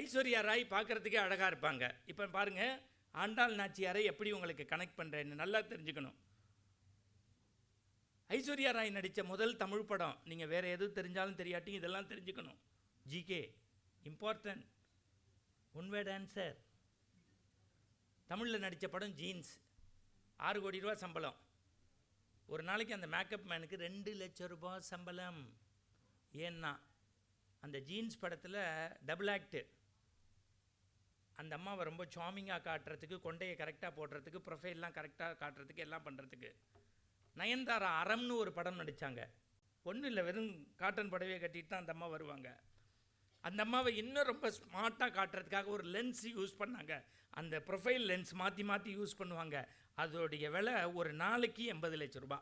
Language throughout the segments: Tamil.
ஐஸ்வர்யா ராய் பார்க்குறதுக்கே அழகாக இருப்பாங்க. இப்போ பாருங்கள், ஆண்டாள் நாச்சியாரை எப்படி உங்களுக்கு கனெக்ட் பண்ணுறேன்னு நல்லா தெரிஞ்சுக்கணும். ஐஸ்வர்யா ராய் நடித்த முதல் தமிழ் படம், நீங்கள் வேறு எதுவும் தெரிஞ்சாலும் தெரியாட்டி இதெல்லாம் தெரிஞ்சுக்கணும். GK important, one word answer. தமிழில் நடித்த படம் ஜீன்ஸ், 6 கோடி ரூபா சம்பளம். ஒரு நாளைக்கு அந்த மேக்கப் மேனுக்கு 2 லட்சம் ரூபாய் சம்பளம். ஏன்னா அந்த ஜீன்ஸ் படத்தில் டபுள் ஆக்டு. அந்த அம்மாவை ரொம்ப சாமிங்காக காட்டுறதுக்கு, கொண்டையை கரெக்டாக போடுறதுக்கு, ப்ரொஃபைல்லாம் கரெக்டாக காட்டுறதுக்கு, எல்லாம் பண்ணுறதுக்கு. நயன்தாரா அறம்னு ஒரு படம் நடித்தாங்க. ஒன்றும் இல்லை, வெறும் காட்டன் புடவையை கட்டிட்டு தான் அந்த அம்மா வருவாங்க. அந்த அம்மாவை இன்னும் ரொம்ப ஸ்மார்ட்டாக காட்டுறதுக்காக ஒரு லென்ஸ் யூஸ் பண்ணாங்க. அந்த ப்ரொஃபைல் லென்ஸ் மாற்றி மாற்றி யூஸ் பண்ணுவாங்க. அதோடைய விலை ஒரு நாளைக்கு 80 லட்சம் ரூபா.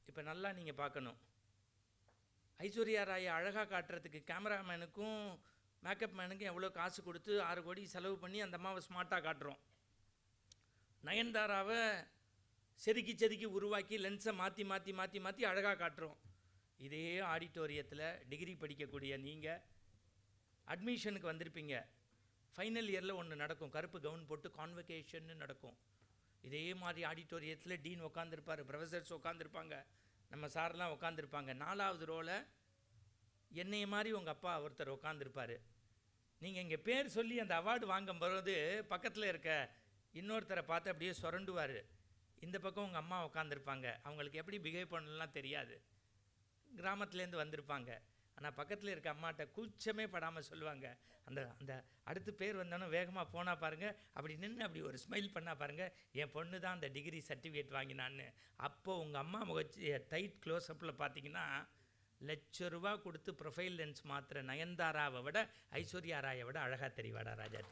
இப்போ நல்லா நீங்கள் பார்க்கணும், ஐஸ்வர்யா ராயை அழகாக காட்டுறதுக்கு கேமராமேனுக்கும் மேக்கப் மேனுக்கும் எவ்வளோ காசு கொடுத்து 6 கோடி செலவு பண்ணி அந்த அம்மாவை ஸ்மார்ட்டாக காட்டுறோம். நயன்தாராவை செதுக்கி செதுக்கி உருவாக்கி லென்ஸை மாற்றி மாற்றி மாற்றி மாற்றி அழகாக காட்டுறோம். இதே ஆடிட்டோரியத்தில் டிகிரி படிக்கக்கூடிய நீங்கள் அட்மிஷனுக்கு வந்திருப்பீங்க. ஃபைனல் இயரில் ஒன்று நடக்கும், கருப்பு கவுன் போட்டு கான்வெகேஷன்னு நடக்கும். இதே மாதிரி ஆடிட்டோரியத்தில் டீன் உட்காந்துருப்பார், ப்ரொஃபஸர்ஸ் உட்காந்துருப்பாங்க, நம்ம சார்லாம் உட்காந்துருப்பாங்க. 4வது ரோவில் என்னைய மாதிரி உங்கள் அப்பா ஒருத்தர் உட்காந்துருப்பார். நீங்கள் இங்கே பேர் சொல்லி அந்த அவார்டு வாங்கும்போது பக்கத்தில் இருக்க இன்னொருத்தரை பார்த்து அப்படியே சுரண்டுவார். இந்த பக்கம் உங்கள் அம்மா உட்காந்துருப்பாங்க. அவங்களுக்கு எப்படி பிஹேவ் பண்ணலாம் தெரியாது, கிராமத்துலேருந்து வந்திருப்பாங்க. ஆனால் பக்கத்தில் இருக்க அம்மாட்ட கூச்சமே படாமல் சொல்லுவாங்க, அந்த அந்த அடுத்து பேர் வந்தோன்னே வேகமாக போனால் பாருங்கள், அப்படி நின்று அப்படி ஒரு ஸ்மைல் பண்ணால் பாருங்கள், என் பொண்ணு தான் அந்த டிகிரி சர்டிஃபிகேட் வாங்கினான்னு. அப்போது உங்கள் அம்மா முகச்சி டைட் க்ளோஸ்அப்பில் பார்த்தீங்கன்னா, ₹1,00,000 கொடுத்து ப்ரொஃபைல் லென்ஸ் மாத்திர நயன்தாராவை விட ஐஸ்வர்யா ராயை விட அழகாக தெரிவாடா ராஜா.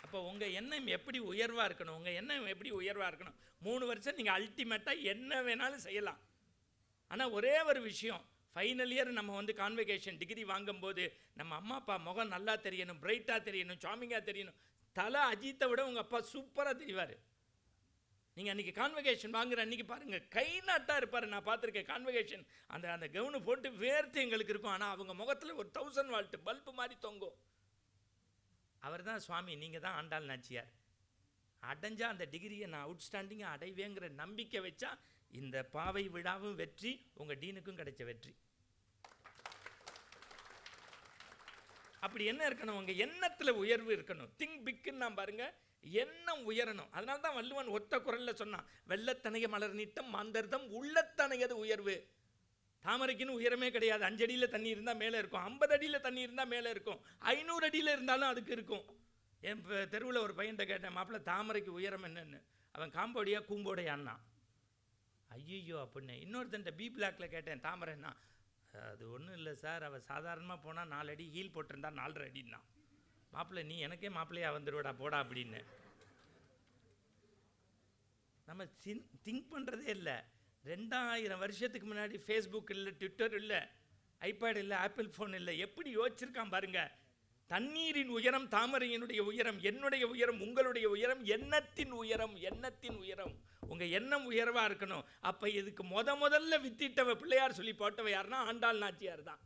அப்போ உங்கள் எண்ணம் எப்படி உயர்வாக இருக்கணும், உங்கள் எண்ணம் எப்படி உயர்வாக இருக்கணும். 3 வருஷம் நீங்கள் அல்டிமேட்டாக என்ன வேணாலும் செய்யலாம். ஆனால் ஒரே ஒரு விஷயம், ஃபைனல் இயர் நம்ம வந்து கான்வெகேஷன் டிகிரி வாங்கும்போது நம்ம அம்மா அப்பா முகம் நல்லா தெரியணும், பிரைட்டாக தெரியணும், சாமிங்காக தெரியணும். தலை அஜித்தை விட உங்கள் அப்பா சூப்பராக தெரிவார். நீங்கள் அன்றைக்கி கான்வெகேஷன் வாங்குகிற அன்றைக்கி பாருங்கள், கை நாட்டாக இருப்பார். நான் பார்த்துருக்கேன் கான்வெகேஷன், அந்த கவுனு போட்டு வேர்த்து எங்களுக்கு இருக்கும். ஆனால் அவங்க முகத்தில் ஒரு 1000 வால்ட் பல்பு மாதிரி தொங்கும். அவர் தான் சுவாமி, நீங்கள் தான் ஆண்டாள் நாச்சியார். அடைஞ்சால் அந்த டிகிரியை நான் அவுட்ஸ்டாண்டிங்காக அடைவேங்கிற நம்பிக்கை வச்சா இந்த பாவை விழாவும் வெற்றி, உங்கள் டீனுக்கும் கிடைச்ச வெற்றி. அப்படி என்ன இருக்கணும், உங்கள் எண்ணத்தில் உயர்வு இருக்கணும். திங்க் பிக்குன்னு நான் பாருங்கள், எண்ணம் உயரணும். அதனால தான் வள்ளுவன் ஒத்த குரலில் சொன்னான், வெள்ளத்தனைய மலர் நீட்டம் மாந்தர்தம் உள்ளத்தனையது உயர்வு. தாமரைக்குன்னு உயரமே கிடையாது. 5 அடியில் தண்ணி இருந்தால் மேலே இருக்கும், 50 அடியில் தண்ணி இருந்தால் மேலே இருக்கும், 500 அடியில் இருந்தாலும் அதுக்கு இருக்கும். என் தெருவில் ஒரு பையன்கிட்ட கேட்டேன், மாப்பிள்ளை தாமரைக்கு உயரம் என்னன்னு. அவன் காம்போடியா கூம்போடையான்னா. ஐயோ அப்படின்னு. இன்னொருத்தன்ட்ட பி பிளாக்கில் கேட்டேன், தாமரைன்னா. அது ஒன்றும் இல்லை சார், அவள் சாதாரணமாக போனால் 4 அடி ஹீல் போட்டிருந்தா 4.5 அடின்னா. மாப்பிள்ளை நீ எனக்கே மாப்பிள்ளையாக வந்துடுவடா போடா அப்படின்னு. நம்ம திங்க் பண்ணுறதே இல்லை. 2000 வருஷத்துக்கு முன்னாடி ஃபேஸ்புக் இல்லை, ட்விட்டர் இல்லை, ஐபேட் இல்லை, ஆப்பிள் ஃபோன் இல்லை. எப்படி யோசிச்சிருக்கான் பாருங்கள். தண்ணீரின் உயரம் தாமரையினுடைய உயரம், என்னுடைய உயரம், உங்களுடைய உயரம், எண்ணத்தின் உயரம், எண்ணத்தின் உயரம். உங்கள் எண்ணம் உயர்வாக இருக்கணும். அப்போ இதுக்கு முதல்ல வித்திட்டவ பிள்ளையார் சொல்லி போட்டவ யாருன்னா ஆண்டாள் நாச்சியார் தான்.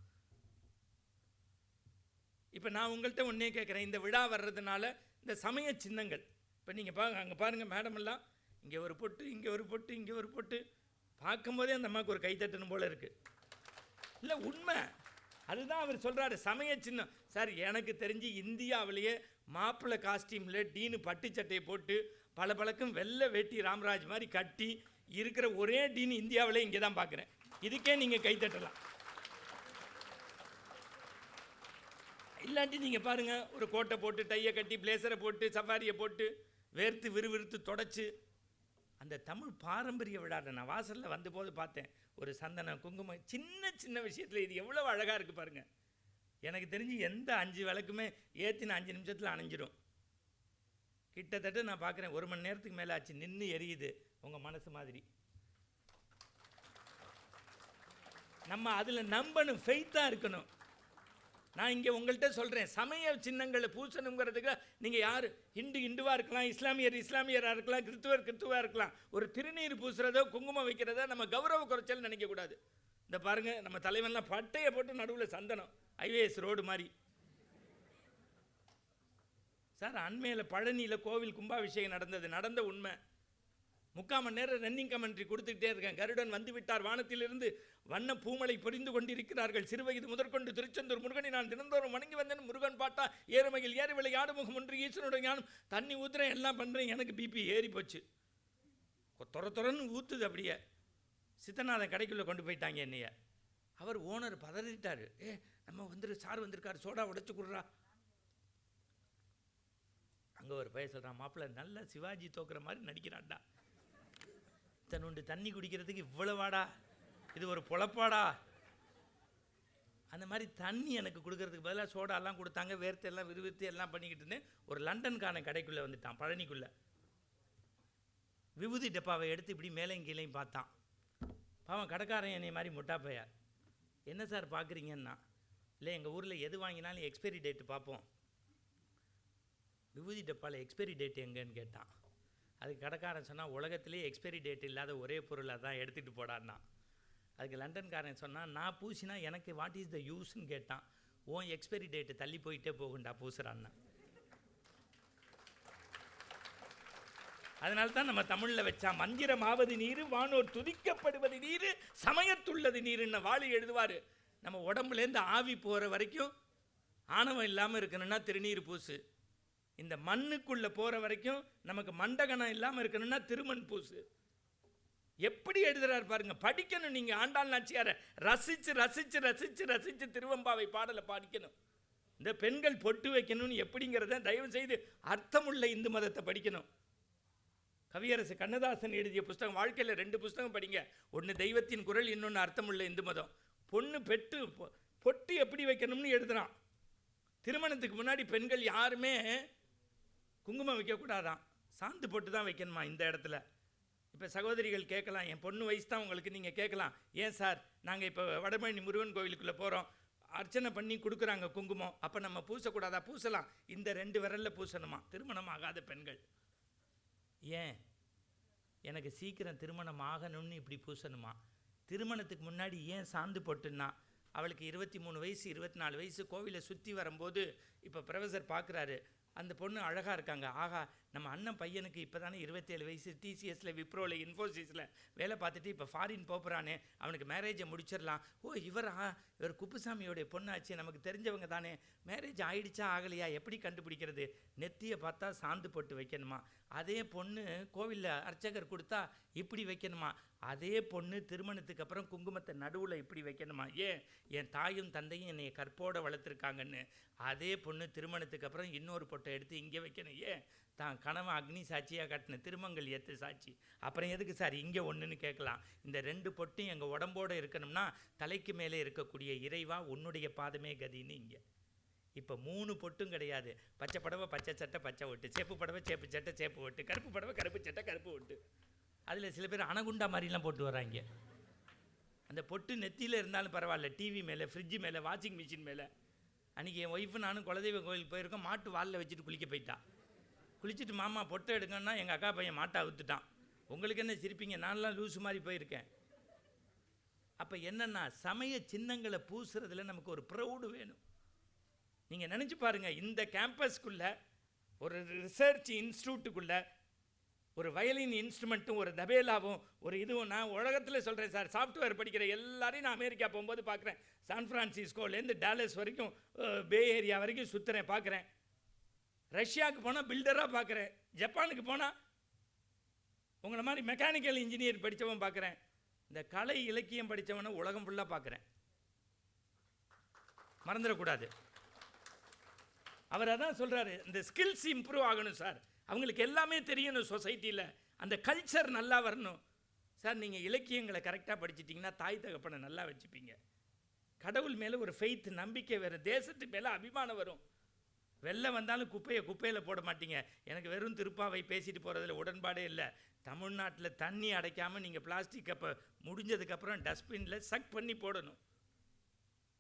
இப்போ நான் உங்கள்கிட்ட ஒன்றே கேட்குறேன், இந்த விழா வர்றதுனால இந்த சமய சின்னங்கள், இப்போ நீங்கள் அங்கே பாருங்கள், மேடமெல்லாம் இங்கே ஒரு பொட்டு, இங்கே ஒரு பொட்டு, இங்கே ஒரு பொட்டு, பார்க்கும்போதே அந்த அம்மாவுக்கு ஒரு கைத்தட்டணும் போல் இருக்குது. இல்லை உண்மை அதுதான். அவர் சொல்கிறாரு சமய சின்னம். சார் எனக்கு தெரிஞ்சு இந்தியாவிலேயே மாப்பிள்ளை காஸ்டியூமில் டீனு பட்டு சட்டையை போட்டு பளபளக்கும் வெள்ளை வேட்டி ராமராஜ் மாதிரி கட்டி இருக்கிற ஒரே டீன் இந்தியாவிலே இங்கே தான் பார்க்குறேன். இதுக்கே நீங்கள் கைத்தட்டலாம். இல்லாட்டி நீங்கள் பாருங்கள், ஒரு கோட்டை போட்டு, டையை கட்டி, பிளேசரை போட்டு, சஃபாரியை போட்டு, வேர்த்து விறுவிறுத்து தொடச்சி, அந்த தமிழ் பாரம்பரிய விழாட நான் வாசலில் வந்தபோது பார்த்தேன். ஒரு சந்தனம், குங்குமம், சின்ன சின்ன விஷயத்தில் இது எவ்வளோ அழகாக இருக்குது பாருங்கள். எனக்கு தெரிஞ்சு எந்த 5 விளக்குமே ஏற்றின 5 நிமிஷத்தில் அணைஞ்சிடும். கிட்டத்தட்ட நான் பார்க்குறேன் 1 மணி நேரத்துக்கு மேலே ஆச்சு, நின்று எரியுது உங்கள் மனசு மாதிரி. நம்ம அதில் நம்பணும், ஃபெய்த்தாக இருக்கணும். நான் இங்கே உங்கள்கிட்ட சொல்கிறேன், சமய சின்னங்களை பூசணுங்கிறதுக்கு நீங்கள் யார் இந்துவாக இருக்கலாம், இஸ்லாமியராக இருக்கலாம், கிறித்துவாக இருக்கலாம். ஒரு திருநீர் பூசுறதோ குங்குமம் வைக்கிறதோ நம்ம கௌரவ குறைச்சல் நினைக்கக்கூடாது. இந்த பாருங்கள், நம்ம தலைவன்லாம் பட்டையை போட்டு நடுவில் சந்தனம் ஐஏஎஸ் ரோடு மாதிரி. சார், அண்மையில் பழனியில் கோவில் கும்பாபிஷேகம் நடந்த உண்மை. 3/4 மணி நேரம் ரன்னிங் கமெண்ட்ரி கொடுத்துக்கிட்டே இருக்கேன். கருடன் வந்து விட்டார், வானத்திலிருந்து வண்ண பூமலை பொரிந்து கொண்டிருக்கிறார்கள். சிறுவயது முதற்கொண்டு திருச்செந்தூர் முருகனை நான் தினந்தோறும் வணங்கி வந்தேன். முருகன் பாட்டா ஏறுமையில் ஏறி விளை ஆடுமுகம் ஒன்று ஈஸ்வரனுடைய ஞானம். தண்ணி ஊற்றுறேன், எல்லாம் பண்ணுறேன், எனக்கு பிபி ஏறி போச்சு. தொரன்னு ஊற்றுது. அப்படியே சித்தநாதன் கடைக்குள்ளே கொண்டு போயிட்டாங்க என்னைய. அவர் ஓனர் பதறிட்டார். நம்ம சார் வந்திருக்காரு, சோடா உடைச்சு கொடுறா. அங்கே ஒரு பையன் சொல்கிறான், மாப்பிள்ளை நல்ல சிவாஜி தோக்குற மாதிரி நடிக்கிறான்டா. தன்னுண்டு தண்ணி குடிக்கிறதுக்கு இவ்வளவாடா, இது ஒரு பொழப்பாடா. அந்த மாதிரி தண்ணி எனக்கு கொடுக்கறதுக்கு பதிலாக சோடாலாம் கொடுத்தாங்க. வேர்த்தெல்லாம் விறுவிறுத்து எல்லாம் பண்ணிக்கிட்டு இருந்தேன். ஒரு லண்டன்காரன் கடைக்குள்ளே வந்துட்டான், பழனிக்குள்ளே. விபூதி டப்பாவை எடுத்து இப்படி மேலையும் கீழையும் பார்த்தான். பாவன் கடைக்காரன் என்னை மாதிரி முட்டா பையா. என்ன சார் பார்க்குறீங்கன்னா, இல்லை எங்கள் ஊரில் எது வாங்கினாலும் எக்ஸ்பைரி டேட்டு பார்ப்போம். விபூதி டப்பாவில் எக்ஸ்பைரி டேட் எங்கன்னு கேட்டான். அதுக்கு கடைக்காரன் சொன்னால், உலகத்திலே எக்ஸ்பைரி டேட் இல்லாத ஒரே பொருளை தான் எடுத்துகிட்டு போடான்னா. அதுக்கு லண்டன்காரன் சொன்னால், நான் பூசினா எனக்கு வாட் இஸ் த யூஸ்ன்னு கேட்டான். ஓன் எக்ஸ்பைரி டேட்டு தள்ளி போயிட்டே போகுண்டா பூசுறான்னா. அதனால தான் நம்ம தமிழில் வச்சா, மந்திரமாவது நீர், வானோர் துதிக்கப்படுவது நீர், சமயத்துள்ளது நீருன்னு வாலி எழுதுவார். நம்ம உடம்புலேருந்து ஆவி போகிற வரைக்கும் ஆணவம் இல்லாமல் இருக்கணும்னா திருநீர் பூசு. இந்த மண்ணுக்குள்ளே போகிற வரைக்கும் நமக்கு மண்டகணம் இல்லாமல் இருக்கணும்னா திருமண் பூசு. எப்படி எழுதுறாரு பாருங்க. படிக்கணும். நீங்கள் ஆண்டாள் நாச்சியாரை ரசித்து ரசித்து ரசித்து ரசித்து திருவம்பாவை பாடலை படிக்கணும். இந்த பெண்கள் பொட்டு வைக்கணும்னு எப்படிங்கிறத தயவு செய்து அர்த்தமுள்ள இந்து மதத்தை படிக்கணும். கவியரசு கண்ணதாசன் எழுதிய புஸ்தகம், வாழ்க்கையில் 2 புஸ்தகம் படிங்க. ஒன்று தெய்வத்தின் குரல், இன்னொன்று அர்த்தமுள்ள இந்து மதம். பொண்ணு பொட்டு எப்படி வைக்கணும்னு எழுதுறான். திருமணத்துக்கு முன்னாடி பெண்கள் யாருமே குங்குமம் வைக்கக்கூடாதான், சாந்து பொட்டு தான் வைக்கணுமா இந்த இடத்துல. இப்போ சகோதரிகள் கேட்கலாம், என் பொண்ணு வயசு தான் உங்களுக்கு, நீங்கள் கேட்கலாம், ஏன் சார் நாங்கள் இப்போ வடபழனி முருகன் கோவிலுக்குள்ளே போகிறோம், அர்ச்சனை பண்ணி கொடுக்குறாங்க குங்குமம், அப்போ நம்ம பூசக்கூடாதா? பூசலாம். இந்த 2 விரலில் பூசணுமா திருமணம் ஆகாத பெண்கள். ஏன் எனக்கு சீக்கிரம் திருமணம் ஆகணும்னு இப்படி பூசணுமா? திருமணத்துக்கு முன்னாடி ஏன் சாந்து பொட்டுன்னா, அவளுக்கு 23 வயசு 24 வயசு கோவிலை சுற்றி வரும்போது இப்போ ப்ரொஃபஸர் பார்க்குறாரு, அந்த பொண்ணு அழகாக இருக்காங்க. ஆகா, நம்ம அண்ணன் பையனுக்கு இப்போ தானே 27 வயசு, டிசிஎஸில், விப்ரோவில், இன்ஃபோசிஸில் வேலை பார்த்துட்டு இப்போ ஃபாரின் போகிறானே, அவனுக்கு மேரேஜை முடிச்சிடலாம். ஓ இவர் குப்புசாமியோடைய பொண்ணாச்சு, நமக்கு தெரிஞ்சவங்க தானே, மேரேஜ் ஆகிடுச்சா ஆகலையா எப்படி கண்டுபிடிக்கிறது? நெத்தியை பார்த்தா சாந்து போட்டு வைக்கணுமா? அதே பொண்ணு கோவிலில் அர்ச்சகர் கொடுத்தா இப்படி வைக்கணுமா? அதே பொண்ணு திருமணத்துக்கு அப்புறம் குங்குமத்தை நடுவில் இப்படி வைக்கணுமா? ஏன் என் தாயும் தந்தையும் என்னை கற்போடு வளர்த்துருக்காங்கன்னு. அதே பொண்ணு திருமணத்துக்கு அப்புறம் இன்னொரு பொட்டை எடுத்து இங்கே வைக்கணும். ஏன் தான் கணவன் அக்னி சாட்சியாக கட்டின திருமங்கள் ஏற்று சாட்சி, அப்புறம் எதுக்கு சார் இங்கே ஒன்றுன்னு கேட்கலாம். இந்த 2 பொட்டும் எங்கள் உடம்போடு இருக்கணும்னா தலைக்கு மேலே இருக்கக்கூடிய இறைவா உன்னுடைய பாதமே கதின்னு இங்கே. இப்போ 3 பொட்டும் கிடையாது. பச்சை படவை பச்சை சட்டை பச்சை ஒட்டு, சேப்பு படவை சேப்பு சட்டை சேப்பு ஒட்டு, கருப்பு படவை கருப்பு சட்டை கருப்பு ஒட்டு. அதில் சில பேர் அணகுண்டா மாதிரிலாம் போட்டு வராங்க. அந்த பொட்டு நெத்தியில் இருந்தாலும் பரவாயில்ல, டிவி மேலே, ஃப்ரிட்ஜு மேலே, வாஷிங் மிஷின் மேலே. அன்றைக்கி என் ஒய்ஃபு நானும் குலதெய்வ கோயிலுக்கு போயிருக்கோம். மாட்டு வாலில் வச்சுட்டு குளிக்க போயிட்டா. குளிச்சுட்டு மாமா பொட்டை எடுக்கணும்னா எங்கள் அக்கா பையன் மாட்டை அவுத்துட்டான். உங்களுக்கு என்ன சிரிப்பீங்க? நான்லாம் லூஸு மாதிரி போயிருக்கேன். அப்போ என்னென்னா, சமய சின்னங்களை பூசுறதுல நமக்கு ஒரு ப்ரௌடு வேணும். நீங்கள் நினச்சி பாருங்கள், இந்த கேம்பஸ்க்குள்ளே ஒரு ரிசர்ச் இன்ஸ்டியூட்டுக்குள்ளே ஒரு வயலின் இன்ஸ்ட்ருமெண்ட்டும் ஒரு தபேலாவும் ஒரு இதுவும், நான் உலகத்தில் சொல்கிறேன் சார், சாஃப்ட்வேர் படிக்கிற எல்லாரையும் நான் அமெரிக்கா போகும்போது பார்க்குறேன். சான் ஃப்ரான்சிஸ்கோலேருந்து டாலஸ் வரைக்கும், பே ஏரியா வரைக்கும் சுற்றுறேன், பார்க்குறேன். ரஷ்யாவுக்கு போனால் பில்டராக பார்க்குறேன். ஜப்பானுக்கு போனால் உங்களை மாதிரி மெக்கானிக்கல் இன்ஜினியர் படித்தவன் பார்க்குறேன். இந்த கலை இலக்கியம் படித்தவனை உலகம் ஃபுல்லாக பார்க்குறேன். மறந்துடக்கூடாது. அவர் அதான் சொல்கிறாரு, இந்த ஸ்கில்ஸ் இம்ப்ரூவ் ஆகணும் சார், அவங்களுக்கு எல்லாமே தெரியணும் சொசைட்டியில், அந்த கல்ச்சர் நல்லா வரணும் சார். நீங்கள் இலக்கியங்களை கரெக்டாக படிச்சிட்டிங்கன்னா தாய் தகப்பனை நல்லா வச்சுப்பீங்க. கடவுள் மேலே ஒரு ஃபெய்த், நம்பிக்கை வேறு, தேசத்து மேலே அபிமானம் வரும். வெள்ளம் வந்தாலும் குப்பையில் போட மாட்டீங்க. எனக்கு வெறும் திருப்பாவை பேசிட்டு போகிறதுல உடன்பாடே இல்லை. தமிழ்நாட்டில் தண்ணி அடைக்காமல் நீங்கள் பிளாஸ்டிக் கப்பை முடிஞ்சதுக்கப்புறம் டஸ்ட்பினில் சக் பண்ணி போடணும்.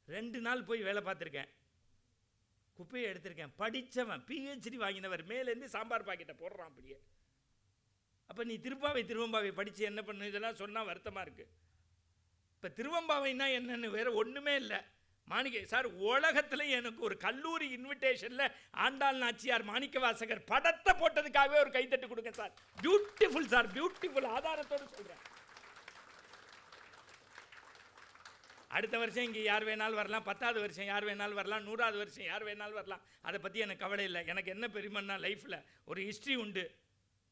2 நாள் போய் வேலை பார்த்துருக்கேன். குப்பையை எடுத்திருக்கேன். படித்தவன், பிஹெச்டி வாங்கினவர், மேலேருந்து சாம்பார் பாக்கெட்டை போடுறான் அப்படியே. அப்போ நீ திருவம்பாவை படித்து என்ன பண்ணு, இதெல்லாம் சொன்னால் வருத்தமாக இருக்குது. இப்போ திருவம்பாவைன்னா என்னென்னு வேறு ஒன்றுமே இல்லை. மாணிக்க சார், உலகத்தில் எனக்கு ஒரு கல்லூரி இன்விடேஷனில் ஆண்டாள் நாச்சியார் மாணிக்க வாசகர் படத்தை போட்டதுக்காகவே ஒரு கைத்தட்டு கொடுங்க சார். Beautiful sir, beautiful. ஆதாரத்தோடு சொல்கிறேன். அடுத்த வருஷம் இங்கே யார் வேணாலும் வரலாம், 10வது வருஷம் யார் வேணாலும் வரலாம், 100வது வருஷம் யார் வேணாலும் வரலாம். அதை பற்றி எனக்கு கவலை இல்லை. எனக்கு என்ன பெருமைன்னா, லைஃப்பில் ஒரு ஹிஸ்ட்ரி உண்டு.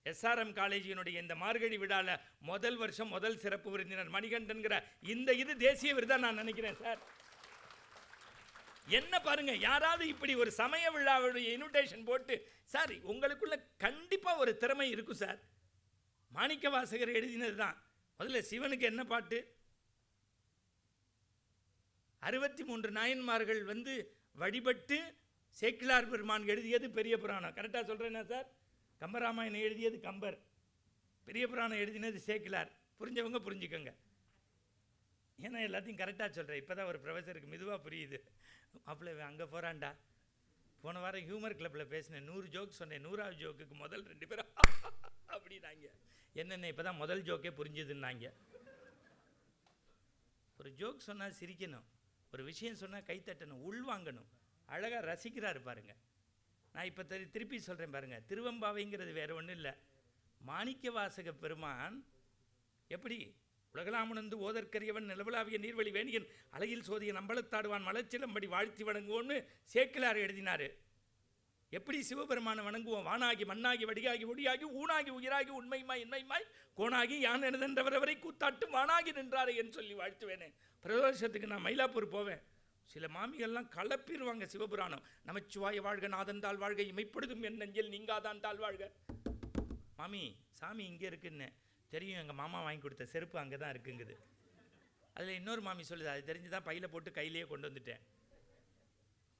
SRM காலேஜினுடைய இந்த மார்கழி விழாவில் முதல் வருஷம் முதல் சிறப்பு விருந்தினர் மணிகண்டன்கிற இந்த இது தேசிய விருதாக நான் நினைக்கிறேன் சார். என்ன பாருங்க, யாராவது இப்படி ஒரு சமய விழாவுடைய இன்விடேஷன் போட்டு, சார் உங்களுக்குள்ள கண்டிப்பாக ஒரு திறமை இருக்கும் சார். மாணிக்க வாசகர் எழுதினது தான். முதல்ல சிவனுக்கு என்ன பாட்டு? 63 நாயன்மார்கள் வழிபட்டு சேக்கிழார் பெருமான் எழுதியது பெரிய புராணம். கரெக்டாக சொல்கிறேன்னா சார்? கம்பராமாயணம் எழுதியது கம்பர், பெரிய புராணம் எழுதினது சேக்கிழார். புரிஞ்சவங்க புரிஞ்சுக்கோங்க. ஏன்னா எல்லாத்தையும் கரெக்டாக சொல்கிறேன். இப்போ தான் ஒரு ப்ரொஃபஸருக்கு மெதுவாக புரியுது. அப்பள அங்கே போகிறான்டா. போன வாரம் ஹியூமர் கிளப்பில் பேசினேன், 100 ஜோக் சொன்னேன். 100வது ஜோக்குக்கு முதல் 2 பேரும் அப்படின்னாங்க. என்னென்ன இப்போ தான் முதல் ஜோக்கே புரிஞ்சுதுன்னாங்க. ஒரு ஜோக் சொன்னால் சிரிக்கணும், ஒரு விஷயம் சொன்னால் கைத்தட்டணும், உள்வாங்கணும். அழகாக ரசிக்கிறாரு பாருங்க. நான் இப்போ திருப்பி சொல்கிறேன் பாருங்க. திருவம்பாவைங்கிறது வேறு ஒன்றும் இல்லை. மாணிக்க வாசக பெருமான் எப்படி உலகலாமுணர்ந்து ஓதற்கரியவன் நிலவலாவிய நீர்வழி வேணியன் அழகில் சோதிய நம்பளத்தாடுவான் மலர்ச்சிலம்படி வாழ்த்தி வணங்குவோன்னு சேக்கிழார் எழுதினார். எப்படி சிவபெருமானை வணங்குவோம்? வானாகி மண்ணாகி வடிகாகி ஒடியாகி ஊனாகி உயிராகி உண்மையுமாய் இன்மையுமாய் கோனாகி யான் எனதென்றவரவரை கூத்தாட்டும் வானாகி நின்றாரே என்று சொல்லி வாழ்த்துவேனே. பிரதோஷத்துக்கு நான் மயிலாப்பூர் போவேன். சில மாமிகள்லாம் கலப்பிடுவாங்க சிவபுராணம். நமச்சிவாய வாழ்க, நாதந்தாள் வாழ்க, இமைப்படுதும் என் நெஞ்சில் நீங்காதான் தாழ் வாழ்க. மாமி சாமி இங்கே இருக்குன்னு தெரியும், எங்கள் மாமா வாங்கி கொடுத்த செருப்பு அங்கே தான் இருக்குங்குது. அதில் இன்னொரு மாமி சொல்லுது, அது தெரிஞ்சு தான் பையில் போட்டு கையிலேயே கொண்டு வந்துட்டேன்.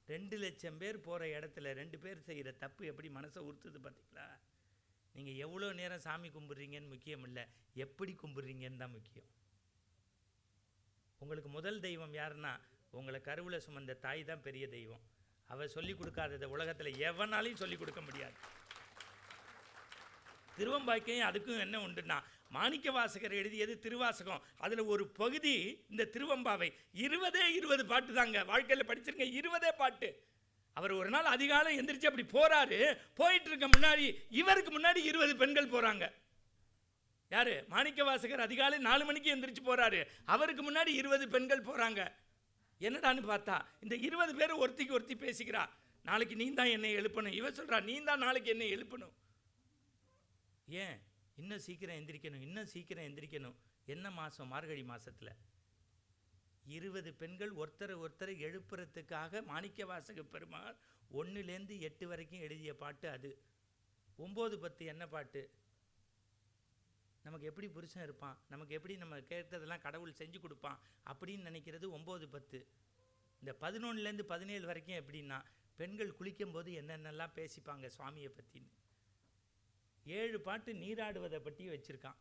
2 லட்சம் பேர் போகிற இடத்துல 2 பேர் செய்கிற தப்பு எப்படி மனசை உறுத்துது பார்த்தீங்களா? நீங்கள் எவ்வளோ நேரம் சாமி கும்பிட்றீங்கன்னு முக்கியம் இல்லை, எப்படி கும்பிட்றீங்கன்னு தான் முக்கியம். உங்களுக்கு முதல் தெய்வம் யாருன்னா, உங்களை கருவில் சுமந்த தாய் தான் பெரிய தெய்வம். அவள் சொல்லிக் கொடுக்காததை உலகத்தில் எவனாலையும் சொல்லிக் கொடுக்க முடியாது. திருவம்பாக்கையும் அதுக்கும் என்ன உண்டுன்னா, மாணிக்க வாசகர் எழுதியது திருவாசகம். அதில் ஒரு பகுதி இந்த திருவம்பாவை. 20 பாட்டு தாங்க. வாழ்க்கையில் படிச்சிருங்க, 20 பாட்டு. அவர் ஒரு நாள் அதிகாலை எந்திரிச்சு அப்படி போறாரு. போயிட்டு இருக்க முன்னாடி இவருக்கு முன்னாடி 20 பெண்கள் போறாங்க. யாரு? மாணிக்க வாசகர் அதிகாலை 4 மணிக்கு எந்திரிச்சு போறாரு. அவருக்கு முன்னாடி 20 பெண்கள் போறாங்க. என்னடான்னு பார்த்தா, இந்த 20 பேர் ஒருத்திக்கு ஒருத்தி பேசிக்கிறா. நாளைக்கு நீ தான் என்னை எழுப்பணும். இவ சொல்றா, நீ தான் நாளைக்கு என்னை எழுப்பணும். ஏன்? இன்னும் சீக்கிரம் எந்திரிக்கணும், இன்னும் சீக்கிரம் எந்திரிக்கணும். என்ன மாதம்? மார்கழி மாதத்தில் 20 பெண்கள் ஒருத்தரை எழுப்புறதுக்காக மாணிக்க வாசக பெருமாள் 1லேருந்து 8 வரைக்கும் எழுதிய பாட்டு அது. 9, 10 என்ன பாட்டு? நமக்கு எப்படி புருஷன் இருப்பான், நமக்கு எப்படி நம்ம கேட்டதெல்லாம் கடவுள் செஞ்சு கொடுப்பான் அப்படின்னு நினைக்கிறது 9, 10. இந்த 11லேருந்து 17 வரைக்கும் எப்படின்னா, பெண்கள் குளிக்கும்போது என்னென்னலாம் பேசிப்பாங்க சுவாமியை பற்றின்னு. 7 பாட்டு நீராடுவதை பற்றி வச்சுருக்கான்.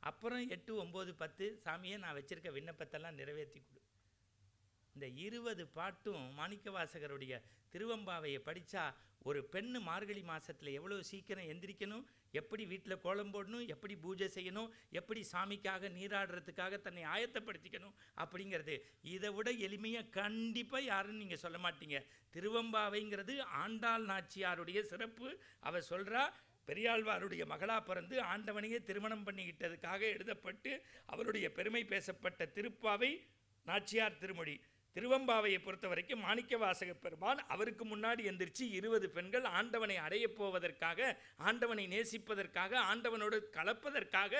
அப்புறம் 8, 9, 10 சாமியை நான் வச்சுருக்க விண்ணப்பத்தெல்லாம் நிறைவேற்றி கொடு. இந்த 20 பாட்டும் மாணிக்க வாசகருடைய திருவம்பாவையை படித்தா, ஒரு பெண்ணு மார்கழி மாதத்தில் எவ்வளோ சீக்கிரம் எந்திரிக்கணும், எப்படி வீட்டில் கோலம் போடணும், எப்படி பூஜை செய்யணும், எப்படி சாமிக்காக நீராடுறதுக்காக தன்னை ஆயத்தப்படுத்திக்கணும் அப்படிங்கிறது இதை விட எளிமையாக கண்டிப்பாக யாருன்னு நீங்கள் சொல்ல மாட்டீங்க. திருவம்பாவைங்கிறது ஆண்டாள் நாச்சியாருடைய சிறப்பு. அவள் சொல்கிறா, பெரியாழ்வாருடைய மகளா பிறந்து ஆண்டவனையே திருமணம் பண்ணிக்கிட்டதுக்காக எழுதப்பட்டு அவருடைய பெருமை பேசப்பட்ட திருப்பாவை நாச்சியார் திருமொழி. திருவம்பாவையை பொறுத்த வரைக்கும் மாணிக்க வாசக பெருமான் அவருக்கு முன்னாடி எந்திரிச்சு 20 பெண்கள் ஆண்டவனை அடைய போவதற்காக, ஆண்டவனை நேசிப்பதற்காக, ஆண்டவனோடு கலப்பதற்காக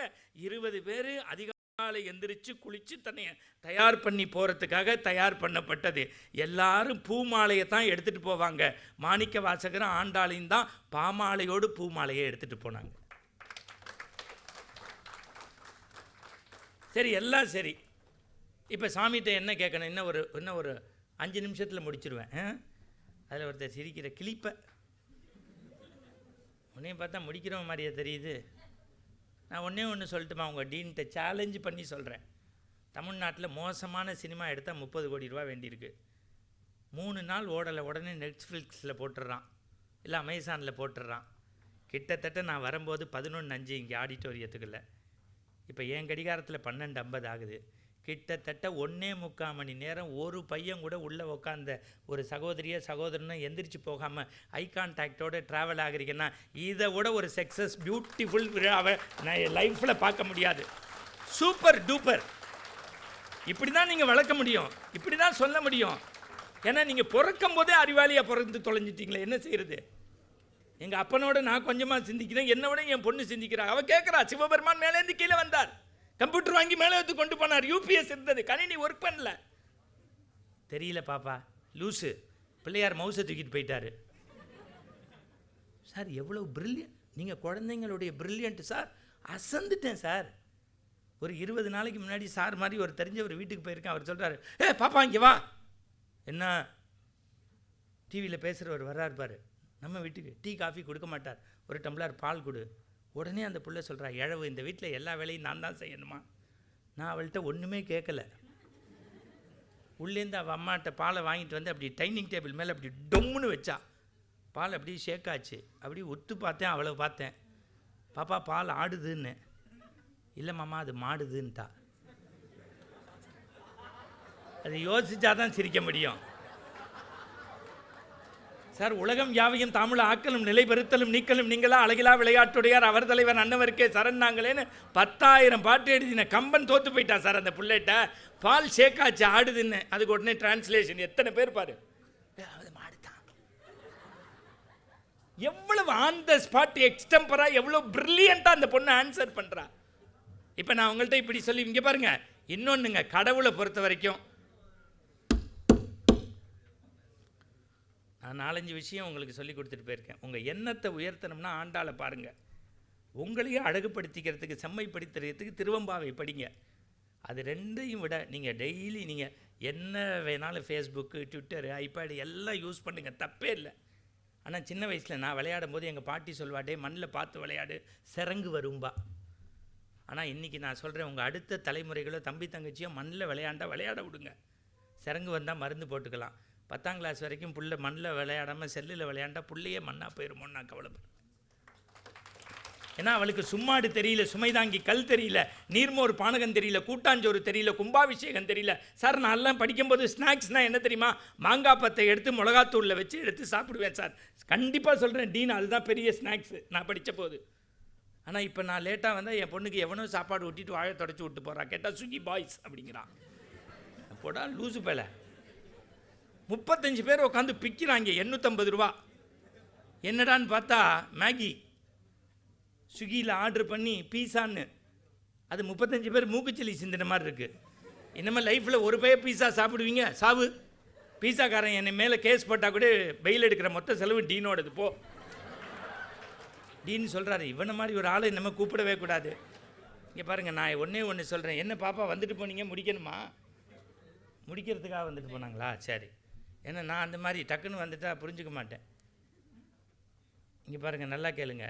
20 பேர் அதிகாலை எந்திரிச்சு குளிச்சு தன்னை தயார் பண்ணி போகிறதுக்காக தயார் பண்ணப்பட்டது. எல்லாரும் பூமாலையை தான் எடுத்துகிட்டு போவாங்க. மாணிக்க வாசகரும் ஆண்டாளையும் தான் பாமாலையோடு பூமாலையை எடுத்துகிட்டு போனாங்க. சரி, எல்லாம் சரி. இப்போ சாமிகிட்ட என்ன கேட்கணும்? இன்னும் ஒரு 5 நிமிஷத்தில் முடிச்சிருவேன். அதில் ஒருத்தர் சிரிக்கிற கிளிப்பை உன்னையும் பார்த்தா முடிக்கிற மாதிரியே தெரியுது. நான் ஒன்று சொல்லட்டுமா? உங்கள் டீன்கிட்ட சேலஞ்சு பண்ணி சொல்கிறேன். தமிழ்நாட்டில் மோசமான சினிமா எடுத்தால் 30 கோடி ரூபா வேண்டியிருக்கு. 3 நாள் ஓடலை, உடனே நெட்ஃப்ளிக்ஸில் போட்டுடுறான், இல்லை அமேசானில் போட்டுடுறான். கிட்டத்தட்ட நான் வரும்போது 11:05 இங்கே ஆடிட்டோரியத்துக்குள்ளே. இப்போ என் கடிகாரத்தில் 12:50 ஆகுது. கிட்டத்தட்ட 1.25 மணி நேரம் ஒரு பையன் கூட உள்ளே உட்காந்த ஒரு சகோதரனை எந்திரிச்சு போகாமல் ஐ கான்டாக்டோடு ட்ராவல் ஆகிறீங்கன்னா இதை விட ஒரு சக்ஸஸ் பியூட்டிஃபுல் விழாவை நான் என் லைஃப்பில் பார்க்க முடியாது. Super duper. இப்படி தான் நீங்கள் வளர்க்க முடியும், இப்படி தான் சொல்ல முடியும். ஏன்னா நீங்கள் பிறக்கும் போதே அறிவாளியாக பிறந்து தொலைஞ்சிட்டிங்களே, என்ன செய்கிறது? எங்கள் அப்பனோட நான் கொஞ்சமாக சிந்திக்கிறேன், என்னை விட என் பொண்ணு சிந்திக்கிறாள். அவள் கேட்குறா, சிவபெருமான் மேலேருந்து கீழே வந்தார், கம்ப்யூட்டர் வாங்கி மேலே எடுத்து கொண்டு போனார், யூபிஎஸ் இருந்தது, கணினி ஒர்க் பண்ணல. தெரியல பாப்பா, லூஸு, பிள்ளையார் மவுசை தூக்கிட்டு போயிட்டாரு. சார் எவ்வளோ பிரில்லியன்ட், நீங்கள் குழந்தைங்களுடைய பிரில்லியன்ட் சார். அசந்துட்டேன் சார். ஒரு 20 நாளைக்கு முன்னாடி சார் மாதிரி ஒரு தெரிஞ்சவர் வீட்டுக்கு போயிருக்கேன். அவர் சொல்கிறாரு, பாப்பா இங்கே வா. என்ன? டிவியில் பேசுகிறவர் வர்றாரு, நம்ம வீட்டுக்கு டீ காஃபி கொடுக்க மாட்டார், ஒரு டம்ளர் பால் கொடு. உடனே அந்த பிள்ளை சொல்கிறா, இழவு, இந்த வீட்டில் எல்லா வேலையும் நான் தான் செய்யணுமா? நான் அவள்கிட்ட ஒன்றுமே கேட்கல. உள்ளேருந்து அவள் அம்மாட்ட பாலை வாங்கிட்டு வந்து அப்படி டைனிங் டேபிள் மேலே அப்படி டொம்முன்னு வச்சா. பால் அப்படியே ஷேக் ஆச்சு. அப்படி ஒத்து பார்த்தேன், அவளை பார்த்தேன். பாப்பா பால் ஆடுதுன்னு. இல்லை மாமா அது மாடுதுன்ட்டா. அது யோசிச்சா தான் சிரிக்க முடியும். சார், உலகம் யாவையும் தாமுல ஆக்கலும் நிலை பெறுத்தலும் நீக்கலும் நீங்களா அழகிலா விளையாட்டுடையார் அவர் தலைவர் அன்னவருக்கே சரண் நாங்களேன்னு 10,000 பாட்டு எழுதின கம்பன் தோற்று போயிட்டான் சார் அந்த புள்ளைட்ட. பால் ஷேக்காச்சு ஆடுதுன்னு. அதுக்கு உடனே டிரான்ஸ்லேஷன். எத்தனை பேர் பாரு, அது மாடுதான். எவ்வளவு ஆன் த ஸ்பாட் எக்ஸ்டெம்பரா, எவ்வளவு பிரில்லியண்டா அந்த பொண்ணு ஆன்சர் பண்றா. இப்போ நான் உங்கள்கிட்ட இப்படி சொல்லி, இங்கே பாருங்க, இன்னொன்றுங்க, கடவுளை பொறுத்த வரைக்கும் நான் 4-5 விஷயம் உங்களுக்கு சொல்லி கொடுத்துட்டு போயிருக்கேன். உங்கள் எண்ணத்தை உயர்த்தணும்னா ஆண்டாளை பாருங்கள். உங்களையும் அழகுபடுத்திக்கிறதுக்கு, செம்மைப்படுத்துறதுக்கு திருவம்பாவை படிங்க. அது ரெண்டையும் விட நீங்கள் டெய்லி நீங்கள் என்ன வேணாலும் ஃபேஸ்புக்கு, ட்விட்டரு, ஐபேடு எல்லாம் யூஸ் பண்ணுங்கள், தப்பே இல்லை. ஆனால் சின்ன வயசில் நான் விளையாடும் போது எங்கள் பாட்டி சொல்வாட்டே, மண்ணில் பார்த்து விளையாடு, சிறங்கு வரும்பா. ஆனால் இன்றைக்கி நான் சொல்கிறேன், உங்கள் அடுத்த தலைமுறைகளோ தம்பி தங்கச்சியோ மண்ணில் விளையாட விடுங்க. சிறங்கு வந்தால் மருந்து போட்டுக்கலாம். 10ஆம் கிளாஸ் வரைக்கும் புள்ள மண்ணில் விளையாடாமல் செல்லில் விளையாண்டா புள்ளையே மண்ணாக போயிருமோன்னு நான் கவலைப்படுறேன். ஏன்னா அவளுக்கு சும்மாடு தெரியல, சுமைதாங்கி கல் தெரியல, நீர்மோர் பானகம் தெரியல, கூட்டாஞ்சோறு தெரியல, கும்பாபிஷேகம் தெரியல. சார், நான் எல்லாம் படிக்கும்போது ஸ்நாக்ஸ்னால் என்ன தெரியுமா? மாங்காய் பத்தை எடுத்து மிளகாத்தூளில் வச்சு எடுத்து சாப்பிடுவேன் சார். கண்டிப்பாக சொல்கிறேன் டீன், அதுதான் பெரிய ஸ்நாக்ஸு நான் படித்த போது. ஆனால் இப்போ நான் லேட்டாக வந்தால் என் பொண்ணுக்கு எவனோ சாப்பாடு ஊட்டிட்டு வாழை தொடச்சி விட்டு போகிறான். கேட்டால் ஸ்விக்கி பாய்ஸ் அப்படிங்கிறான். போடா லூசு பேல. 35 பேர் உட்காந்து பிக்கிறாங்க, 850 ரூபா. என்னடான்னு பார்த்தா மேகி ஸ்விக்கியில் ஆர்டர் பண்ணி பீஸான்னு. அது 35 பேர் மூக்குச்சலி சிந்தின மாதிரி இருக்குது. இனிமேல் லைஃப்பில் ஒரு பேர் பீஸா சாப்பிடுவீங்க, சாவு. பீஸாக்காரன் என்னை மேலே கேஸ் போட்டால் கூட பெயில் எடுக்கிற மொத்த செலவு டீனோடது போ. டீன்னு சொல்கிறாரு, இவனை மாதிரி ஒரு ஆளை நம்ம கூப்பிடவே கூடாது. இங்கே பாருங்கள், நான் ஒன்று சொல்கிறேன். என்ன பாப்பா வந்துட்டு போனீங்க, முடிக்கணுமா? முடிக்கிறதுக்காக வந்துட்டு போனாங்களா? சரி. ஏன்னா நான் அந்த மாதிரி டக்குன்னு வந்துட்டா புரிஞ்சுக்க மாட்டேன். இங்கே பாருங்கள், நல்லா கேளுங்க.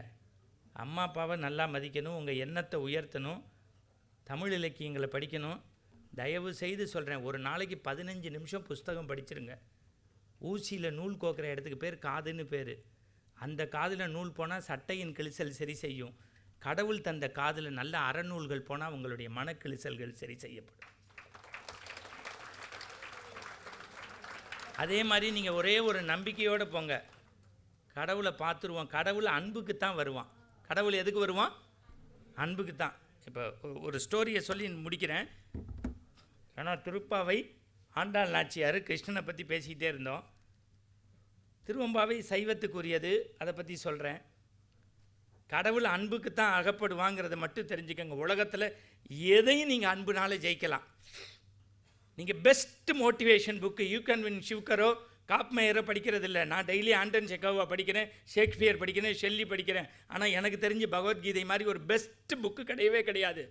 அம்மா அப்பாவை நல்லா மதிக்கணும், உங்கள் எண்ணத்தை உயர்த்தணும், தமிழ் இலக்கியங்களை படிக்கணும். தயவு செய்து சொல்கிறேன், ஒரு நாளைக்கு 15 நிமிஷம் புஸ்தகம் படிச்சிருங்க. ஊசியில் நூல் கோக்கிற இடத்துக்கு பேர் காதுன்னு பேர். அந்த காதில் நூல் போனால் சட்டையின் கிழிசல் சரி செய்யும். கடவுள் தந்த காதில் நல்ல அறநூல்கள் போனால் உங்களுடைய மனக்கிழிசல்கள் சரி செய்யப்படும். அதே மாதிரி நீங்கள் ஒரே ஒரு நம்பிக்கையோடு போங்க, கடவுளை பார்த்துருவோம். கடவுள் அன்புக்கு தான் வருவான். கடவுள் எதுக்கு வருவான்? அன்புக்கு தான். இப்போ ஒரு ஸ்டோரியை சொல்லி முடிக்கிறேன். ஏன்னா திருப்பாவை ஆண்டாள் நாச்சியார் கிருஷ்ணனை பற்றி பேசிக்கிட்டே இருந்தோம். திருவம்பாவை சைவத்துக்குரியது, அதை பற்றி சொல்கிறேன். கடவுள் அன்புக்கு தான் அகப்படுவாங்கிறத மட்டும் தெரிஞ்சுக்கங்க. உலகத்தில் எதையும் நீங்கள் அன்புனால ஜெயிக்கலாம். நீங்கள் best motivation book you can win ஷிவ்கரோ காப்மேயரோ படிக்கிறது இல்லை. நான் டெய்லி ஆண்டன் செக்கோவா படிக்கிறேன், ஷேக்ஸ்பியர் படிக்கிறேன், ஷெல்லி படிக்கிறேன். ஆனால் எனக்கு தெரிஞ்சு பகவத்கீதை மாதிரி ஒரு பெஸ்ட் புக்கு கிடையவே கிடையாது.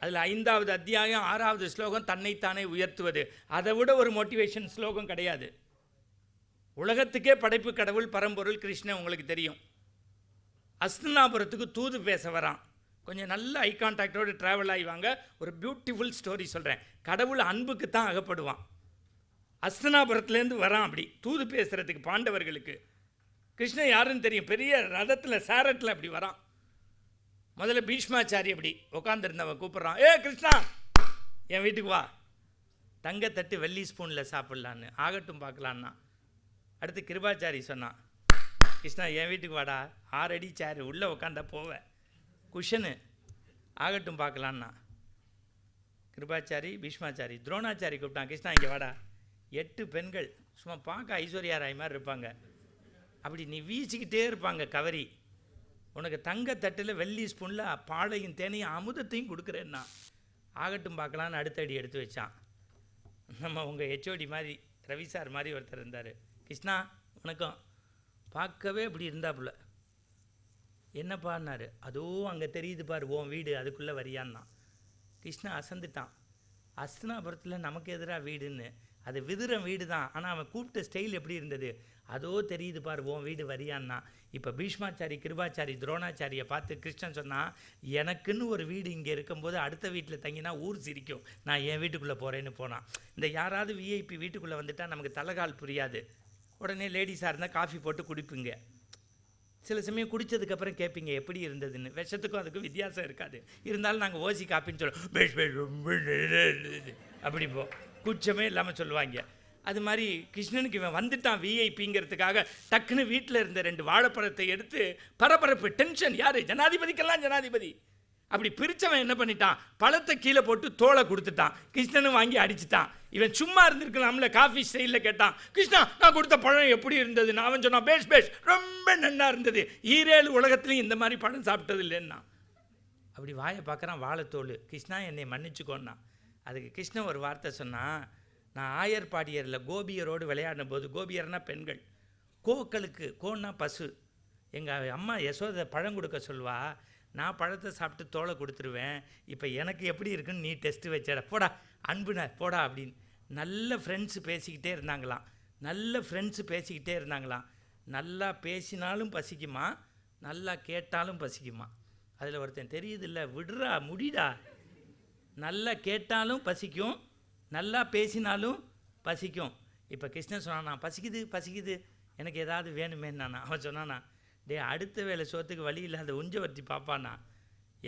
அதில் 5வது அத்தியாயம் 6வது ஸ்லோகம் தன்னைத்தானே உயர்த்துவது. அதை விட ஒரு மோட்டிவேஷன் ஸ்லோகம் கிடையாது. உலகத்துக்கே படைப்பு கடவுள் பரம்பொருள் கிருஷ்ணன் உங்களுக்கு தெரியும். அஸ்தினாபுரத்துக்கு தூது பேச வரான். கொஞ்சம் நல்ல ஐ கான்டாக்டோடு ட்ராவல் ஆகிவாங்க. ஒரு பியூட்டிஃபுல் ஸ்டோரி சொல்கிறேன். கடவுள் அன்புக்கு தான் அகப்படுவான். அஸ்தினாபுரத்துலேருந்து வரான் அப்படி தூது பேசுகிறதுக்கு பாண்டவர்களுக்கு. கிருஷ்ணன் யாருன்னு தெரியும், பெரிய ரதத்தில் சாரட்டில் அப்படி வரான். முதல்ல பீஷ்மாச்சாரி அப்படி உட்காந்துருந்தவன் கூப்பிட்றான், ஏ கிருஷ்ணா என் வீட்டுக்கு வா, தங்கத்தட்டு வெள்ளி ஸ்பூனில் சாப்பிட்லான்னு, ஆகட்டும் பார்க்கலான்னா. அடுத்து கிருபாச்சாரி சொன்னான், கிருஷ்ணா என் வீட்டுக்கு வாடா, 6 அடி சேரு, உள்ளே உட்காந்தா போவேன், குஷனு, ஆகட்டும் பார்க்கலான்னா. கிருபாச்சாரி பீஷ்மாச்சாரி. துரோணாச்சாரி கூப்பிட்டான், கிருஷ்ணா இங்கே வாடா, 8 பெண்கள் சும்மா பார்க்க ஐஸ்வர்யா ராய் மாதிரி இருப்பாங்க, அப்படி நீ வீசிக்கிட்டே இருப்பாங்க கவரி, உனக்கு தங்கத்தட்டில் வெள்ளி ஸ்பூனில் பாலையும் தேனையும் அமுதத்தையும் கொடுக்குறேன்னா. ஆகட்டும் பார்க்கலான்னு அடுத்த அடி எடுத்து வச்சான். நம்ம உங்கள் ஹெச்ஓடி மாதிரி ரவி சார் மாதிரி ஒருத்தர் இருந்தார். கிருஷ்ணா வணக்கம், பார்க்கவே இப்படி இருந்தாப்புல. என்னப்பான்னாரு. அதோ அங்கே தெரியுது பாரு உன் வீடு, அதுக்குள்ளே வரியான்னா. கிருஷ்ணா அசந்துட்டான். அஸ்தினாபுரத்தில் நமக்கு எதிராக வீடுன்னு, அது விதுரன் வீடு தான், ஆனால் அவன் கூப்பிட்ட ஸ்டைல் எப்படி இருந்தது, அதோ தெரியுது பாரு உன் வீடு வரியான்னா. இப்போ பீஷ்மாச்சாரி கிருபாச்சாரி துரோணாச்சாரியை பார்த்து கிருஷ்ணன் சொன்னால், எனக்குன்னு ஒரு வீடு இங்கே இருக்கும்போது அடுத்த வீட்டில் தங்கினா ஊர் சிரிக்கும், நான் என் வீட்டுக்குள்ளே போகிறேன்னு போனான். இந்த யாராவது விஐபி வீட்டுக்குள்ளே வந்துட்டால் நமக்கு தலைகால் புரியாது, உடனே லேடிஸாக இருந்தால் காஃபி போட்டு குடிப்பீங்க, சில சமயம் குடித்ததுக்கப்புறம் கேட்பீங்க எப்படி இருந்ததுன்னு. விஷத்துக்கும் அதுக்கும் வித்தியாசம் இருக்காது, இருந்தாலும் நாங்கள் ஓசி காப்பின்னு சொல்லுவோம், பேஷ் பேஷ் அப்படி போ குச்சமே இல்லாமல் சொல்லுவாங்க. அது மாதிரி கிருஷ்ணனுக்கு இவன் வந்துட்டான் விஐபிங்கிறதுக்காக டக்குன்னு வீட்டில் இருந்த 2 வாழைப்பழத்தை எடுத்து பரபரப்பு டென்ஷன், யார் ஜனாதிபதிக்கெல்லாம் ஜனாதிபதி, அப்படி பிரித்தவன் என்ன பண்ணிட்டான், பழத்தை கீழே போட்டு தோலை கொடுத்துட்டான். கிருஷ்ணனும் வாங்கி அடிச்சுட்டான். இவன் சும்மா இருந்திருக்கலாம்ல, காஃபி ஸ்டைலில் கேட்டான், கிருஷ்ணா நான் கொடுத்த பழம் எப்படி இருந்தது, நான் அவன் சொன்னான் பேஷ் பேஷ் ரொம்ப நல்லா இருந்தது, 7 உலகத்துலையும் இந்த மாதிரி பழம் சாப்பிட்டது இல்லைன்னா. அப்படி வாயை பார்க்குறான் வாழைத்தோல். கிருஷ்ணா என்னை மன்னிச்சுக்கோன்னா. அதுக்கு கிருஷ்ணன் ஒரு வார்த்தை சொன்னான், நான் ஆயர்பாடியரில் கோபியரோடு விளையாடும் போது, கோபியர்னா பெண்கள், கோக்களுக்கு, கோன்னா பசு, எங்கள் அம்மா யசோதை பழம் கொடுக்க சொல்வா, நான் பழத்தை சாப்பிட்டு தோலை கொடுத்துருவேன், இப்போ எனக்கு எப்படி இருக்குன்னு நீ டெஸ்ட்டு வச்சட, போடா அன்புன போடா அப்படின்னு. நல்ல ஃப்ரெண்ட்ஸு பேசிக்கிட்டே இருந்தாங்களாம், நல்ல ஃப்ரெண்ட்ஸு பேசிக்கிட்டே இருந்தாங்களாம். நல்லா பேசினாலும் பசிக்குமா, நல்லா கேட்டாலும் பசிக்குமா. அதில் ஒருத்தன் தெரியுதில்ல, விடுறா முடிடா, நல்லா கேட்டாலும் பசிக்கும், நல்லா பேசினாலும் பசிக்கும். இப்போ கிருஷ்ணன் சொன்னானா, பசிக்குது பசிக்குது எனக்கு ஏதாவது வேணுமேன்னானா. அவன் சொன்னானா, டே அடுத்த வேலை சோத்துக்கு வழி இல்லாத உஞ்சவர்த்தி பாப்பானா,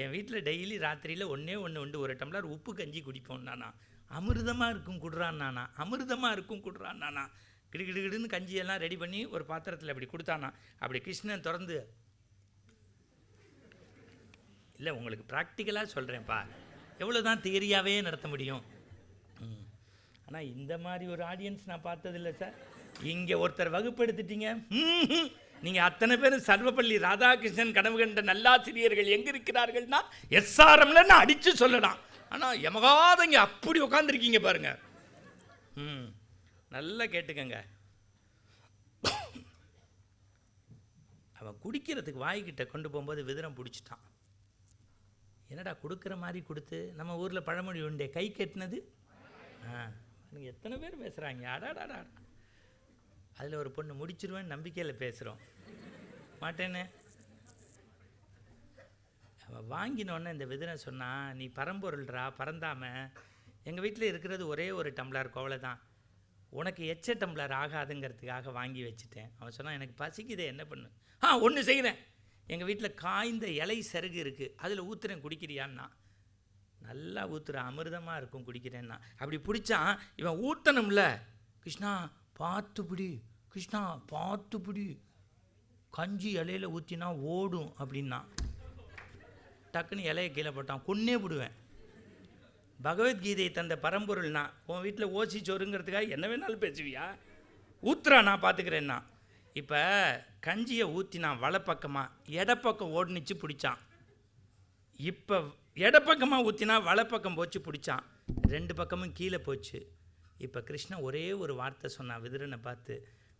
என் வீட்டில் டெய்லி ராத்திரியில் ஒன்றே ஒன்று உண்டு, 1 டம்ளர் உப்பு கஞ்சி குடிப்போம்னானா. அமிர்தமாக இருக்கும் குடுறான்னானா, அமிர்தமாக இருக்கும் குடுறான்னானா. கிடுகிடுன்னு கஞ்சியெல்லாம் ரெடி பண்ணி ஒரு பாத்திரத்தில் அப்படி கொடுத்தானா. அப்படி கிருஷ்ணன் திறந்து, இல்லை உங்களுக்கு ப்ராக்டிக்கலாக சொல்கிறேன்ப்பா, எவ்வளோ தான் தியரியாகவே நடத்த முடியும். ஆனால் இந்த மாதிரி ஒரு ஆடியன்ஸ் நான் பார்த்ததில்லை சார். இங்கே ஒருத்தர் வகுப்படுத்திட்டீங்க, நீங்கள் அத்தனை பேரும் சர்வப்பள்ளி ராதாகிருஷ்ணன் கனவு கண்ட நல்லாசிரியர்கள் எங்கே இருக்கிறார்கள்னா எஸ்ஆர்எம்ல நான் அடித்து சொல்லலாம். ஆனால் எமகாத இங்கே அப்படி உட்காந்துருக்கீங்க பாருங்க. நல்லா கேட்டுக்கங்க. அவன் குடிக்கிறதுக்கு வாய்கிட்ட கொண்டு போகும்போது விதுரம் பிடிச்சிட்டான். என்னடா கொடுக்குற மாதிரி கொடுத்து, நம்ம ஊரில் பழமொழி உண்டே, கை கட்டினது. எத்தனை பேர் பேசுகிறாங்க, அடாடாடா. அதில் ஒரு பொண்ணு முடிச்சிருவேன்னு நம்பிக்கையில் பேசுகிறோம், மாட்டேன்னு. அவன் வாங்கினோன்னே இந்த விதுரன் சொன்னான், நீ பரம்பொருள்றா பறந்தாமல், எங்கள் வீட்டில் இருக்கிறது ஒரே ஒரு டம்ளர் கோவலை தான், உனக்கு எச்ச டம்ளர் ஆகாதுங்கிறதுக்காக வாங்கி வச்சுட்டேன். அவன் சொன்னான், எனக்கு பசிக்குதே என்ன பண்ணு. ஒன்று செய்கிறேன், எங்கள் வீட்டில் காய்ந்த இலை சருகு இருக்குது, அதில் ஊற்றுறேன் குடிக்கிறியான்னா. நல்லா ஊற்றுறேன், அமிர்தமாக இருக்கும் குடிக்கிறேன்னா. அப்படி பிடிச்சான். இவன் ஊற்றணும்ல, கிருஷ்ணா பார்த்து பிடி, கிருஷ்ணா பார்த்து பிடி, கஞ்சி இலையில் ஊற்றினா ஓடும் அப்படின்னா. டக்குன்னு இலையை கீழே போட்டான், கொன்னே விடுவேன். பகவத்கீதையை தந்த பரம்பொருள்னா, உன் வீட்டில் ஓசி சோறுங்கிறதுக்காக என்ன வேணாலும் பேசுவியா, ஊத்துறா நான் பார்த்துக்கிறேன்னா. இப்போ கஞ்சியை ஊற்றினான் வலப்பக்கமாக, இடப்பக்கம் ஓடுனிச்சு பிடிச்சான். இப்போ இடப்பக்கமாக ஊற்றினா வலப்பக்கம் போச்சு பிடிச்சான், 2 பக்கமும் கீழே போச்சு. இப்போ கிருஷ்ணன் ஒரே ஒரு வார்த்தை சொன்னான் விதுரனை பார்த்து,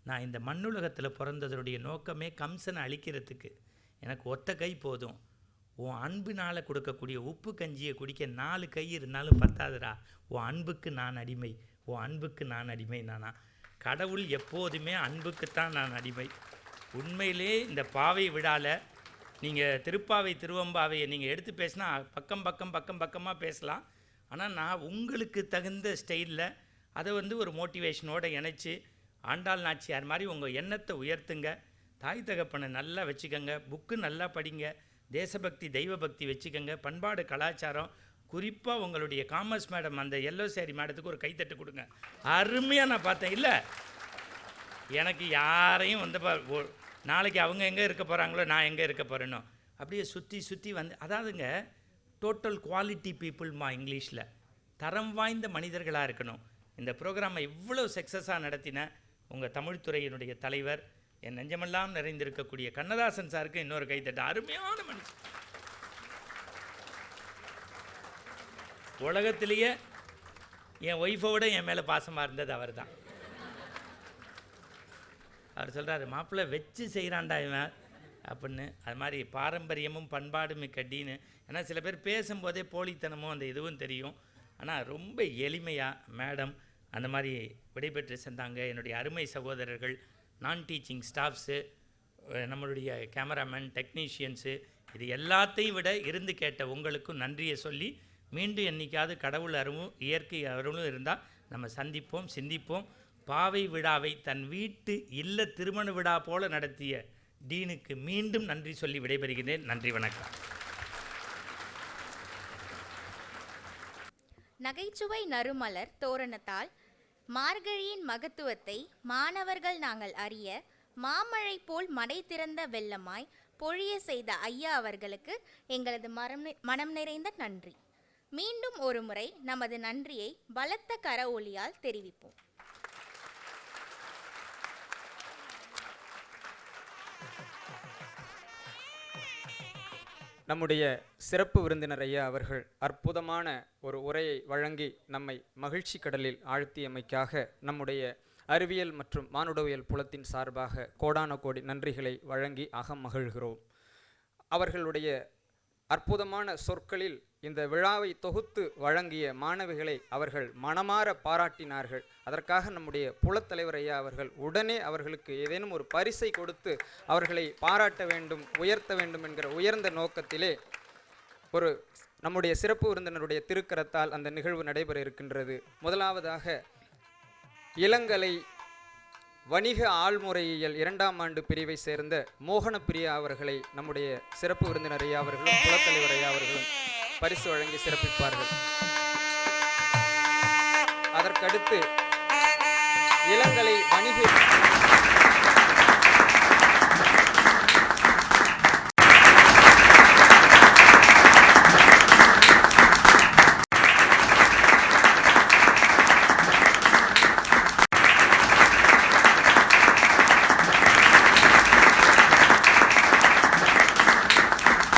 நான் இந்த மண்ணுலகத்தில் பிறந்ததனுடைய நோக்கமே கம்சனை அழிக்கிறதுக்கு, எனக்கு ஒத்த கை போதும், உன் அன்பினால் கொடுக்கக்கூடிய உப்பு கஞ்சியை குடிக்க 4 கை இருந்தாலும் பத்தாதுடா, உன் அன்புக்கு நான் அடிமை, உன் அன்புக்கு நான் அடிமை. நானா கடவுள் எப்போதுமே அன்புக்குத்தான் நான் அடிமை. உண்மையிலே இந்த பாவை விழாவில் நீங்கள் திருப்பாவை திருவம்பாவையை நீங்கள் எடுத்து பேசினா பக்கமாக பேசலாம். ஆனால் நான் உங்களுக்கு தகுந்த ஸ்டைலில் அதை வந்து ஒரு மோட்டிவேஷனோடு இணைச்சி ஆண்டாள் நாச்சியார் மாதிரி உங்கள் எண்ணத்தை உயர்த்துங்க. தாய் தகப்பனை நல்லா வச்சுக்கோங்க, புக்கு நல்லா படிங்க, தேசபக்தி தெய்வபக்தி வச்சுக்கோங்க, பண்பாடு கலாச்சாரம். குறிப்பாக உங்களுடைய காமர்ஸ் மேடம் அந்த எல்லோ சேரி மேடத்துக்கு ஒரு கைத்தட்டு கொடுங்க. அருமையாக நான் பார்த்தேன். இல்லை எனக்கு யாரையும் வந்து நாளைக்கு அவங்க எங்கே இருக்க போகிறாங்களோ நான் எங்கே இருக்க போகிறேனோ அப்படியே சுற்றி சுற்றி வந்து, அதாவதுங்க டோட்டல் குவாலிட்டி பீப்புள்மா இங்கிலீஷில், தரம் வாய்ந்த மனிதர்களாக இருக்கணும். இந்த ப்ரோக்ராமை இவ்வளோ சக்ஸஸாக நடத்தின உங்கள் தமிழ்துறையினுடைய தலைவர், என் நெஞ்சமெல்லாம் நிறைந்திருக்கக்கூடிய கண்ணதாசன் சாருக்கு இன்னொரு கைத்தட்டு. அருமையான மனுஷன். உலகத்திலேயே என் ஒய்ஃபோட என் மேலே பாசமாக இருந்தது அவர் தான். அவர் சொல்கிறாரு, மாப்பிள்ளை வச்சு செய்கிறான்டா இவன் அப்படின்னு. அது மாதிரி பாரம்பரியமும் பண்பாடும் மிக்கடின்னு. ஏன்னா சில பேர் பேசும்போதே போலித்தனமும் அந்த இதுவும் தெரியும். ஆனால் ரொம்ப எளிமையாக மேடம் அந்த மாதிரி விடைபெற்று சென்றாங்க. என்னுடைய அருமை சகோதரர்கள், நான் டீச்சிங் ஸ்டாஃப்ஸு, நம்மளுடைய கேமராமேன், டெக்னீஷியன்ஸு, இது எல்லாத்தையும் விட இருந்து கேட்ட உங்களுக்கும் நன்றியை சொல்லி, மீண்டும் என்றைக்காவது கடவுள் அருளும் இயற்கை அருளும் இருந்தால் நம்ம சந்திப்போம், சிந்திப்போம். பாவை விழாவை தன் வீட்டு இல்ல திருமண விழா போல நடத்திய டீனுக்கு மீண்டும் நன்றி சொல்லி விடைபெறுகிறேன். நன்றி, வணக்கம். நகைச்சுவை நறுமலர் தோரணத்தால் மார்கழியின் மகத்துவத்தை மாணவர்கள் நாங்கள் அறிய, மாமழை போல் மடை திறந்த வெள்ளமாய் பொழிய செய்த ஐயா அவர்களுக்கு எங்களது மனம் நிறைந்த நன்றி. மீண்டும் ஒரு முறை நமது நன்றியை பலத்த கரவொலியால் தெரிவிப்போம். நம்முடைய சிறப்பு விருந்தினர் ஐயா அவர்கள் அற்புதமான ஒரு உரையை வழங்கி நம்மை மகிழ்ச்சி கடலில் ஆழ்த்தியமைக்காக நம்முடைய அறிவியல் மற்றும் மானுடவியல் புலத்தின் சார்பாக கோடான கோடி நன்றிகளை வழங்கி அகம் மகிழ்கிறோம். அவர்களுடைய அற்புதமான சொற்களில் இந்த விழாவை தொகுத்து வழங்கிய மாணவிகளை அவர்கள் மனமாற பாராட்டினார்கள். அதற்காக நம்முடைய புலத்தலைவர் ஐயா அவர்கள் உடனே அவர்களுக்கு ஏதேனும் ஒரு பரிசை கொடுத்து அவர்களை பாராட்ட வேண்டும், உயர்த்த வேண்டும் என்கிற உயர்ந்த நோக்கத்திலே ஒரு நம்முடைய சிறப்பு விருந்தினருடைய திருக்கரத்தால் அந்த நிகழ்வு நடைபெற இருக்கின்றது. முதலாவதாக இளங்கலை வணிக ஆள்முறையியல் 2ஆம் ஆண்டு பிரிவை சேர்ந்த மோகனப்பிரியா அவர்களை நம்முடைய சிறப்பு விருந்தினர் ஐயா அவர்களும் புலத்தலைவர் ஐயா அவர்களும் பரிசு வழங்கி சிறப்பிப்பார்கள். அதற்கடுத்து இளங்கலை வணிக